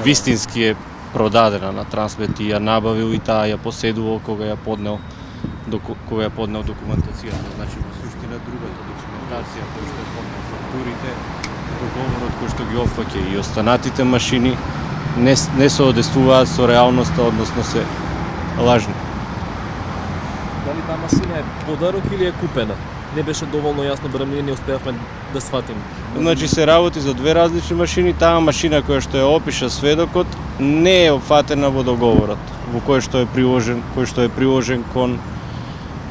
вистински е продадена на Трансмет и ја набавил и таа ја поседувал кога ја поднел документацијата. Значи во суштина другата документација која што е поднел фактурите, договорот кој што ги опфаќа и останатите машини не соодестуваат со реалноста, односно се лажни. Дали таа машина е подарок или е купена? Не беше доволно јасно, барем ние не успеавме да сватиме. Значи се работи за две различни машини. Таа машина која што ја опиша сведокот не е опфатена во договорот, во кој што е приложен кон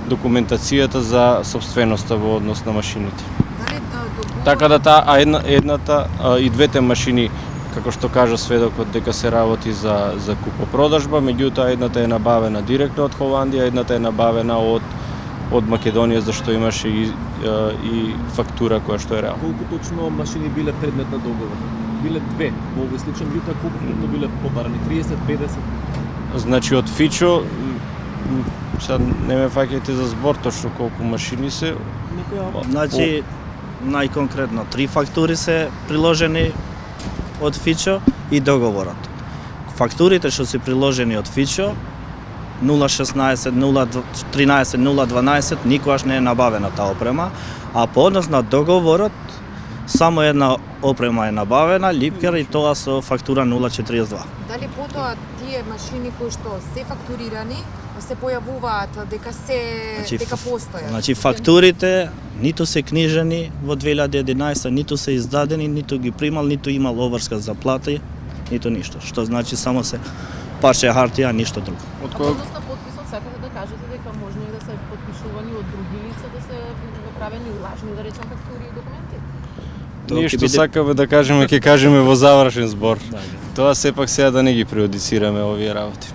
документацијата за собственоста во однос на машините. Така да едната и двете машини, како што кажа сведокот дека се работи за купопродажба, меѓутоа едната е набавена директно од Холандија, едната е набавена од Македонија, зашто имаше и фактура која што е реална. Колку точно машини биле предмет на договор? Биле две во овој случај, меѓутоа колку точно биле побарани? 30, 50? Значи од Фичо, сега не ме фаќајте за збор точно колку машини се. Значи, најконкретно, 3 фактури се приложени од Фичо и договорот. Фактурите што се приложени од Фичо 016, 013, 012 никогаш не е набавена таа опрема, а по однос на договорот само една опрема е набавена, липкер, и тоа со фактура 042. Дали потоа тие машини кои што се фактурирани се појавуваат дека постојат? Значи фактурите ниту се книжени во 2011, ниту се издадени, ниту ги примал, ниту имал обврска за плати, ниту ништо. Што значи само се парче хартија, ништо друго. Односно потписот сакате да кажете дека можно и да се потпишувани од други лица, да се направени лажни, да речем, фактури и документи? Ние што сакаме да кажеме, ќе кажеме во завршен збор. Тоа сепак сега да не ги преодицираме овие работи.